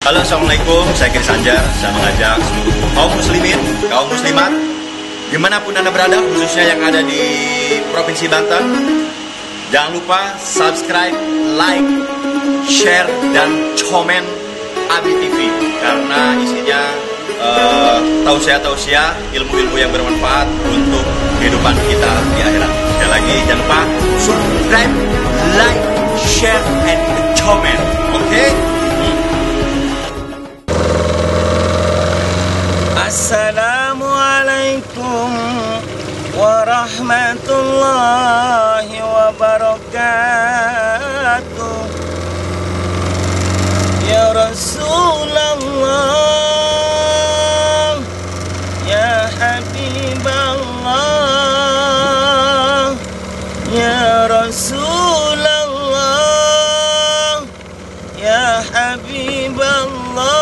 Halo, assalamualaikum. Saya Kris Anjar. Saya mengajak seluruh kaum muslimin, kaum muslimat, dimanapun Anda berada, khususnya yang ada di Provinsi Banten. Jangan lupa subscribe, like, share, dan komen Abi TV karena isinya tausiah-tausiah, ilmu-ilmu yang bermanfaat untuk kehidupan kita di akhirat. Sekali lagi, jangan lupa subscribe, like, share, and comment. Oke? Assalamualaikum warahmatullahi wabarakatuh. Ya Rasulullah, ya Habiballah, ya Rasulullah, ya Habiballah,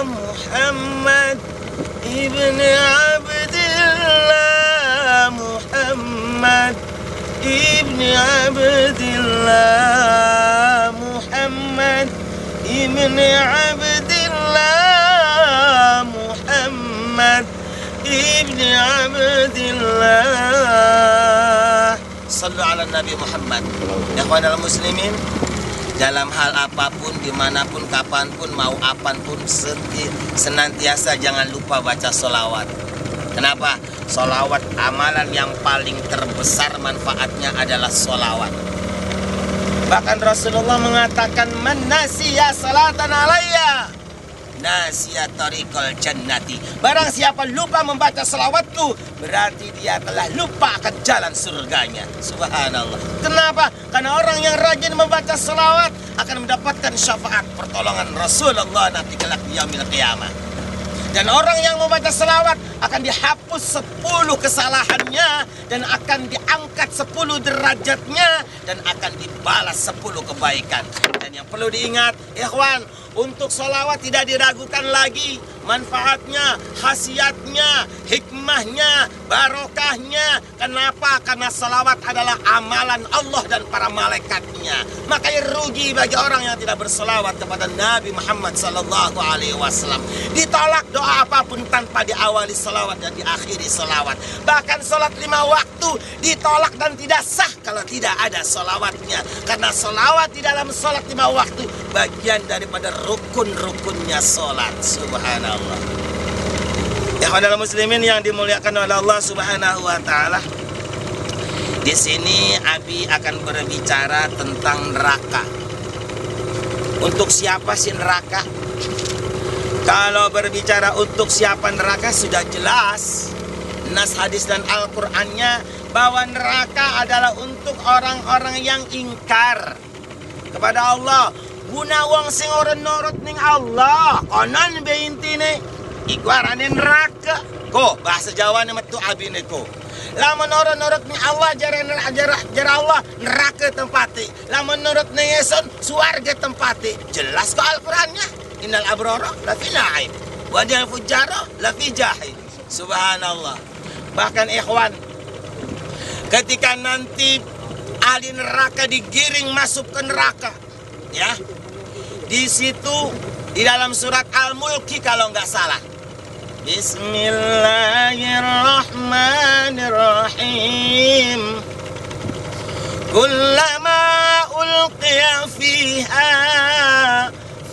Muhammad ibn Abdillah, Muhammad ibn Abdillah, Muhammad ibn Abdillah, Muhammad ibn Abdillah. Sallu ala Nabi Muhammad. Ikhwanal muslimin, dalam hal apapun, dimanapun, kapanpun, mau apanpun, senantiasa jangan lupa baca sholawat. Kenapa? Sholawat amalan yang paling terbesar manfaatnya adalah sholawat. Bahkan Rasulullah mengatakan, man nasiya salatan alayya nasiya tariqal jannati. Barang siapa lupa membaca selawatku, berarti dia telah lupa akan jalan surganya. Subhanallah. Kenapa? Karena orang yang rajin membaca selawat akan mendapatkan syafaat pertolongan Rasulullah nanti kelak di yaumil qiyamah. Dan orang yang membaca selawat akan dihapus 10 kesalahannya dan akan diangkat 10 derajatnya dan akan dibalas 10 kebaikan. Dan yang perlu diingat, ikhwan, untuk sholawat tidak diragukan lagi manfaatnya, khasiatnya, hikmahnya, barokahnya. Kenapa? Karena sholawat adalah amalan Allah dan para malaikatnya. Makanya rugi bagi orang yang tidak bersolawat kepada Nabi Muhammad SAW. Ditolak doa apapun tanpa diawali sholawat dan diakhiri sholawat. Bahkan sholat 5 waktu ditolak dan tidak sah kalau tidak ada sholawatnya. Karena sholawat di dalam sholat 5 waktu bagian daripada rukun-rukunnya sholat. Subhanallah. Ya kaum muslimin yang dimuliakan oleh Allah Subhanahu wa taala. Di sini Abi akan berbicara tentang neraka. Untuk siapa sih neraka? Kalau berbicara untuk siapa neraka sudah jelas. Nas hadis dan Al-Qur'annya bahwa neraka adalah untuk orang-orang yang ingkar kepada Allah. Guna wong sing ora nurut ning Allah, konon be intine iku arane neraka. Ko bahasa Jawane metu abine ko. Lamun ora nurut ning Allah jare Allah neraka tempati. Lamun nurut ning Yesus swarga tempati. Jelas kok Al-Qur'annya. Innal abrara lafi na'im wa al fujjara lafi jahim. Subhanallah. Bahkan ikhwan, ketika nanti ahli neraka digiring masuk ke neraka, ya, di situ di dalam surat Al-Mulki kalau nggak salah, Bismillahirrahmanirrahim. Kullama ulqiya fiha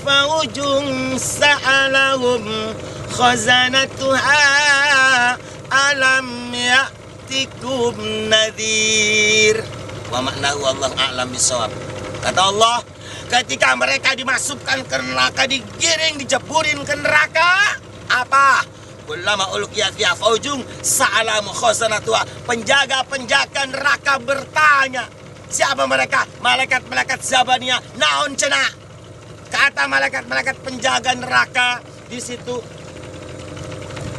faujun sa'alahum khazanatuha alam ya'tikum nadhir. Wa maknahu wallahu a'lam bishawab. Kata Allah, ketika mereka dimasukkan ke neraka, digiring, dijeburin ke neraka, apa? Kullama ulqiya fiha faujun sa'alahum khazanatuha. Penjaga-penjaga neraka bertanya, siapa mereka? Malaikat-malaikat Zabaniyah. Naon cenah? Kata malaikat-malaikat penjaga neraka di situ,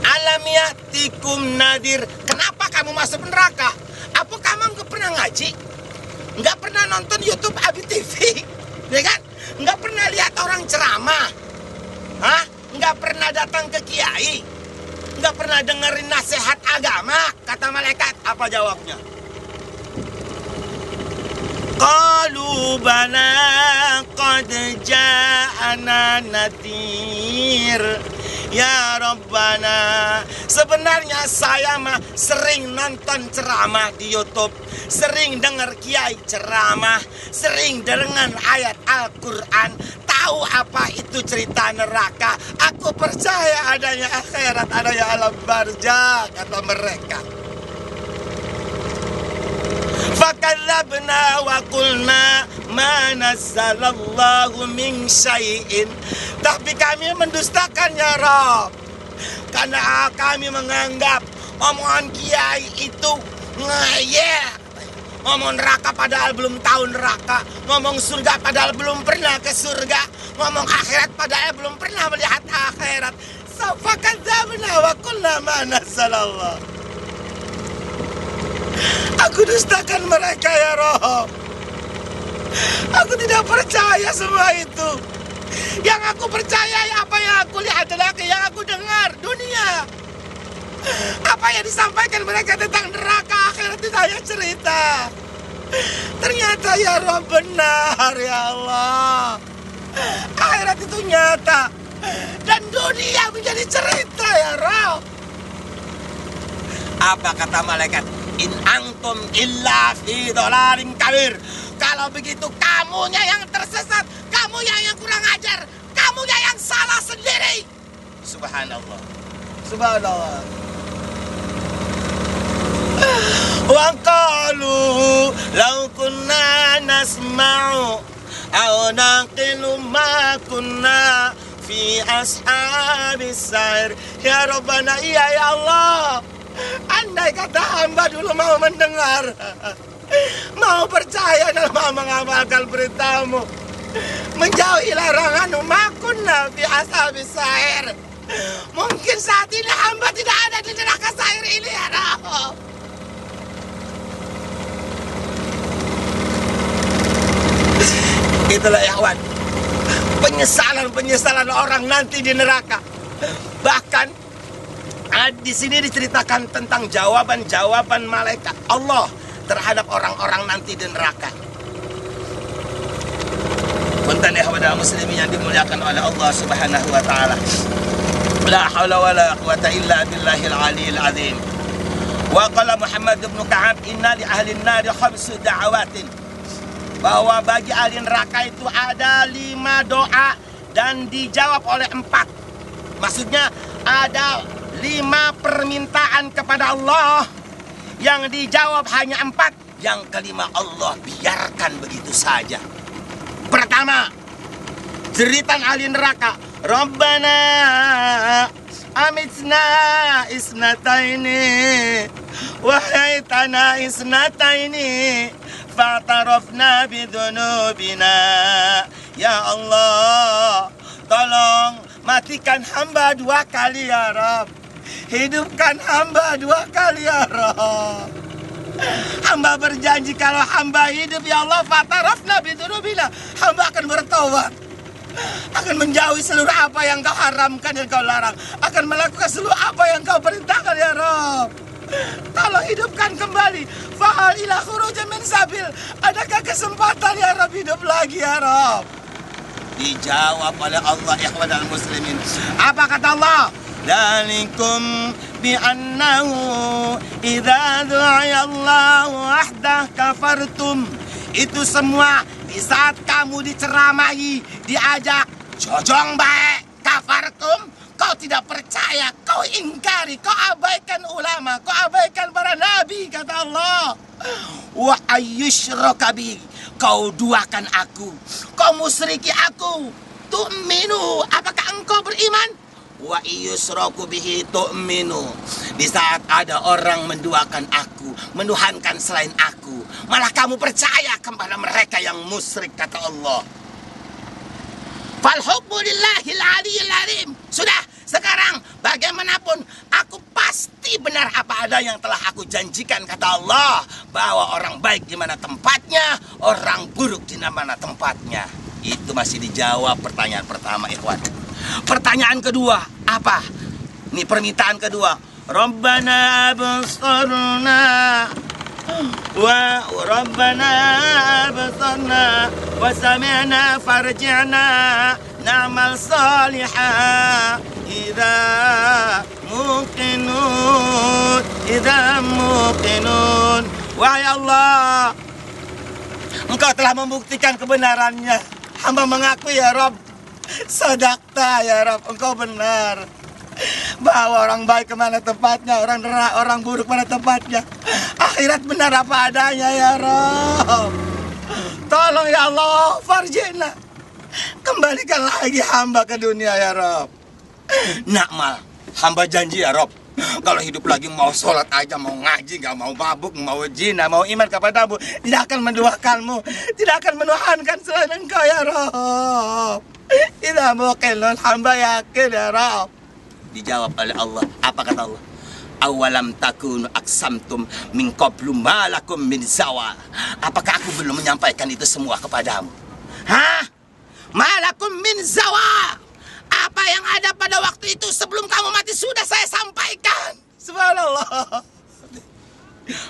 alam ya'tikum nadir. Kenapa kamu masuk neraka? Apa kamu nggak pernah ngaji? Nggak pernah nonton YouTube Abi TV? Ya kan? Nggak pernah lihat orang ceramah? Hah? Nggak pernah datang ke kiai? Nggak pernah dengerin nasihat agama? Kata malaikat. Apa jawabnya? Qalu bala qad ja'ana nadhir. Ya Rabbana, sebenarnya saya mah sering nonton ceramah di YouTube, sering dengar kiai ceramah, sering dengan ayat Al-Quran, tahu apa itu cerita neraka. Aku percaya adanya akhirat, adanya alam barzakh, kata mereka. Fakadzabna wa qulna ma nazzalallahu min syai'in. Tapi kami mendustakan ya Rabb, karena kami menganggap omongan kiai itu ngayal. Ngomong neraka padahal belum tahu neraka, ngomong surga padahal belum pernah ke surga, ngomong akhirat padahal belum pernah melihat akhirat. Fakadzabna wa qulna ma nazzalallahu. Aku dustakan mereka ya Rabb. Aku tidak percaya semua itu. Yang aku percaya, apa yang aku lihat adalah yang aku dengar dunia. Apa yang disampaikan mereka tentang neraka akhirat itu hanya cerita. Ternyata ya Rabb benar ya Allah. Akhirat itu nyata dan dunia menjadi cerita ya Rabb. Apa kata malaikat? In antum illa fi dhalalim kabir. Kalau begitu kamunya yang tersesat, kamunya yang kurang ajar, kamunya yang salah sendiri. Subhanallah. Subhanallah. Wa qalu law kunna nasma'u aw naqilu ma kunna fi ashabis sa'ir. Ya Rabbana, iya ya Allah. Andai kata hamba dulu mau mendengar, mau percaya dan mau mengamalkan perintahmu, menjauhi laranganmu, makunna fi ashabis sa'ir, mungkin saat ini hamba tidak ada di neraka sa'ir ini ya Rabb. Itulah ikhwan, penyesalan orang nanti di neraka. Bahkan di sini diceritakan tentang jawaban malaikat Allah terhadap orang-orang nanti di neraka. Punten ya kepada muslimin yang dimuliakan oleh Allah Subhanahu wa taala. La haula wala quwata illa billahil aliyil azim. Wa qala Muhammad bin Ka'ab, inna li ahli an-nar khamsu da'awatin. Bahwa bagi ahli neraka itu ada 5 doa dan dijawab oleh 4. Maksudnya ada 5 permintaan kepada Allah yang dijawab hanya 4. Yang kelima Allah biarkan begitu saja. Pertama, jeritan ahli neraka, Rabbana amitna isnataini wahaitana isnataini fatarafna bidunubina. Ya Allah, tolong matikan hamba 2 kali ya Rabb, hidupkan hamba 2 kali ya Rabb. Hamba berjanji kalau hamba hidup ya Allah, fatarafna bidunubina, hamba akan bertobat, akan menjauhi seluruh apa yang kau haramkan dan kau larang, akan melakukan seluruh apa yang kau perintahkan ya Rabb. Tolong hidupkan kembali. Fahal ila khurujan min sabil, adakah kesempatan ya Rabb hidup lagi ya Rabb? Dijawab oleh Allah ikhwan muslimin. Apa kata Allah? Dzalikum bi annahu idza du'a Allahu wahdah kafartum. Itu semua di saat kamu diceramahi, diajak jojong baik, kafartum, kau tidak percaya, kau ingkari, kau abaikan ulama, kau abaikan para nabi, kata Allah. Wa ayyushraka bi, kau duakan aku, kau musyriki aku. Tu'minu, apakah engkau beriman? Wa iyyusraku bihi tu'minu. Di saat ada orang menduakan aku, menuhankan selain aku, malah kamu percaya kepada mereka yang musyrik, kata Allah. Fal hubbu lillahil aliyyil azim. Sudah, sekarang bagaimanapun aku pasti benar apa ada yang telah aku janjikan, kata Allah, bahwa orang baik di mana tempatnya, orang buruk di mana tempatnya. Itu masih dijawab pertanyaan pertama, ikhwan. Pertanyaan kedua, apa? Ini permintaan kedua. Rabbana absarna Wa rabbana absarna wa sami'na farji'na na'mal salihah idza muqinun. Wahai Allah, Engkau telah membuktikan kebenarannya. Hamba mengakui ya Rabb, sadaqta ya Rabb, Engkau benar. Bahwa orang baik kemana tempatnya, orang buruk mana tempatnya. Akhirat benar apa adanya ya Rabb. Tolong ya Allah, farjina, kembalikan lagi hamba ke dunia ya Rabb. Nakmal, hamba janji ya Rabb, kalau hidup lagi mau sholat aja, mau ngaji, gak mau mabuk, mau zina, mau iman kepadamu, tidak akan menduakanmu, tidak akan menuhankan selain Engkau ya Rabb. Tidak mungkin, hamba yakin ya Rabb. Dijawab oleh Allah. Apa kata Allah? Awalam takunu aksamtum min qablu ma lakum min zawal. Apakah aku belum menyampaikan itu semua kepadamu? Hah? Ma lakum min zawal. Apa yang ada pada waktu itu sebelum kamu mati sudah saya sampaikan. Subhanallah.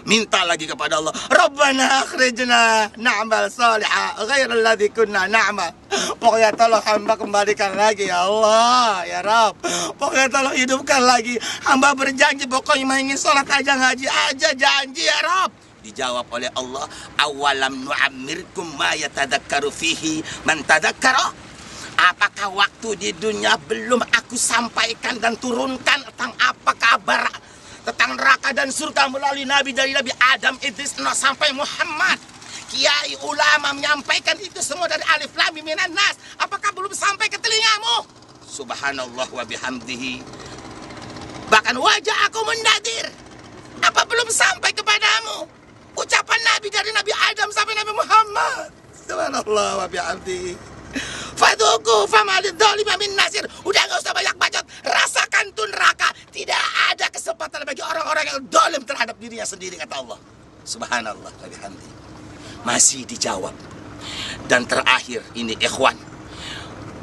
Minta lagi kepada Allah, Rabbana akhrijna na'mal salihah ghairal ladzi kunna na'mal. Pokoknya tolong hamba kembalikan lagi ya Allah, ya Rabb. Pokoknya tolong hidupkan lagi. Hamba berjanji pokoknya ingin sholat aja, ngaji aja, janji ya Rabb. Dijawab oleh Allah, awalam nu'ammirkum ma yatadakkaru fihi man tadakkara. Apakah waktu di dunia belum aku sampaikan dan turunkan tentang apa kabar tentang neraka dan surga melalui nabi dari Nabi Adam, Idris, Nuh sampai Muhammad. Kiai ulama menyampaikan itu semua dari alif lam mim minan nas. Apakah belum sampai ke telingamu? Subhanallah wa bihamdihi. Bahkan wajah aku mendadir. Apa belum sampai kepadamu ucapan nabi dari Nabi Adam sampai Nabi Muhammad? Subhanallah wa bihamdihi. Fadhuku famalid dzalima min nasir. Udah gak usah banyak bacot, rasakan tuh neraka. Tidak ada kesempatan bagi orang-orang yang zalim terhadap dirinya sendiri, kata Allah. Subhanallah wa bihamdi. Masih dijawab. Dan terakhir ini ikhwan,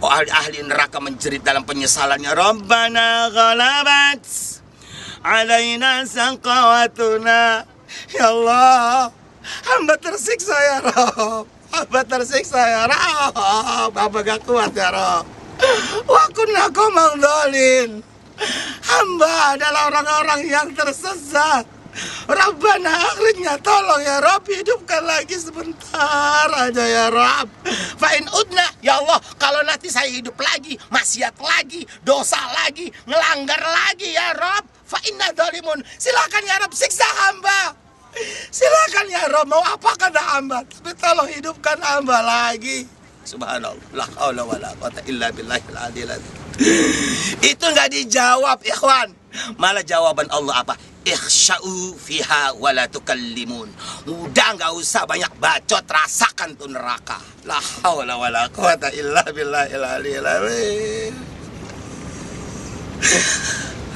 ahli neraka menjerit dalam penyesalannya, Rabbana ghalabat alaina saqawatuna. Ya Allah, hamba tersiksa ya Rabb. Hamba tersiksa ya Rabb. Hamba gak kuat ya Rabb. Wa kunna qauman dzalimin. Hamba adalah orang-orang yang tersesat. Rabbana akhirnya tolong ya Rabb, hidupkan lagi sebentar aja ya Rabb. Fa in udna, ya Allah, kalau nanti saya hidup lagi, maksiat lagi, dosa lagi, ngelanggar lagi ya Rabb, fa inna dzalimun. Silakan ya Rabb, siksa hamba. Silakan ya Rabb, mau apa kata hamba, tapi tolong hidupkan hamba lagi. Subhanallah, la haula wala quwata illa billahil aliyil azim. Itu nggak dijawab ikhwan, malah jawaban Allah apa? Ikhsya'u fiha wala tukallimun. Udah nggak usah banyak bacot, rasakan tuh neraka. La haula wala quwata illa billahil aliyil azim.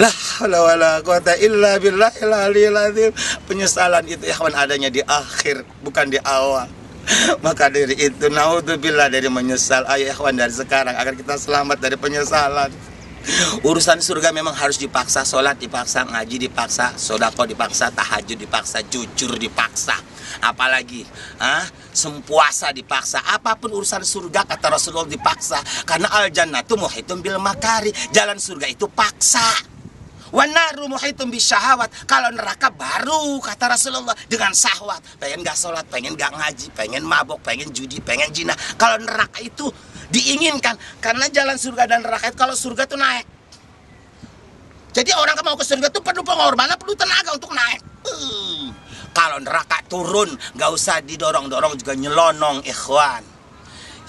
La haula wala quwata illa billahil aliyil azim. Penyesalan itu ikhwan adanya di akhir, bukan di awal. Maka dari itu naudzubillah dari menyesal. Ayo ikhwan, dari sekarang agar kita selamat dari penyesalan. Urusan surga memang harus dipaksa, sholat dipaksa, ngaji dipaksa, sodako dipaksa, tahajud dipaksa, jujur dipaksa. Apalagi sempuasa dipaksa. Apapun urusan surga kata Rasulullah dipaksa. Karena al-jannatu muhitun bil makari. Jalan surga itu paksa. Wanaru muhitum bisyahawat. Kalau neraka baru kata Rasulullah dengan syahwat. Pengen gak sholat, pengen gak ngaji, pengen mabok, pengen judi, pengen zina. Kalau neraka itu diinginkan. Karena jalan surga dan neraka itu, kalau surga itu naik. Jadi orang yang mau ke surga itu perlu pengorbanan, perlu tenaga untuk naik. Kalau neraka turun, gak usah didorong-dorong, juga nyelonong ikhwan.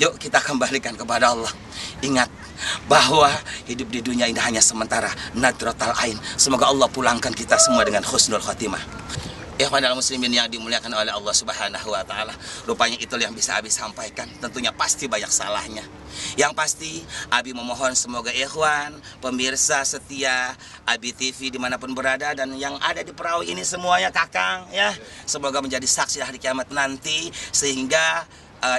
Yuk kita kembalikan kepada Allah. Ingat bahwa hidup di dunia ini hanya sementara, nadratal ain. Semoga Allah pulangkan kita semua dengan husnul khotimah. Ikhwan dalam muslimin yang dimuliakan oleh Allah Subhanahu wa taala. Rupanya itu yang bisa Abi sampaikan. Tentunya pasti banyak salahnya. Yang pasti Abi memohon semoga ikhwan, pemirsa setia Abi TV dimanapun berada dan yang ada di perahu ini semuanya kakang ya, semoga menjadi saksi hari kiamat nanti. Sehingga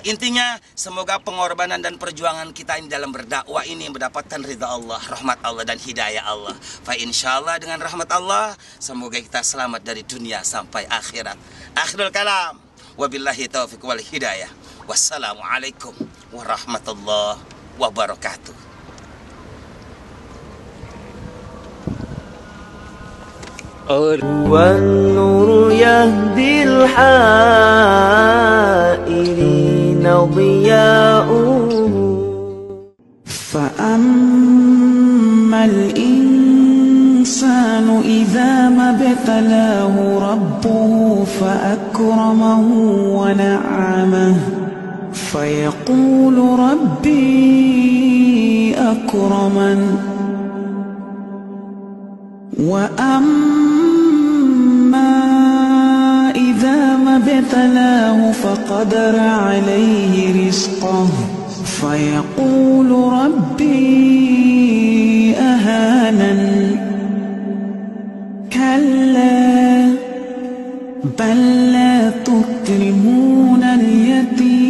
intinya semoga pengorbanan dan perjuangan kita ini dalam berdakwah ini mendapatkan ridha Allah, rahmat Allah dan hidayah Allah. Fa insyaallah dengan rahmat Allah semoga kita selamat dari dunia sampai akhirat. Akhirul kalam. Wabillahi taufiq wal hidayah. Wassalamualaikum warahmatullahi wabarakatuh. والنور يهدي الحائرين ضياؤه فأما الإنسان إذا ما ابتلاه ربه فأكرمه ونعمه فيقول ربي أكرمن وأما إذا ما ابتلاه فقدر عليه رزقه فيقول ربي أهانن كلا بل لا تكرمون اليتيم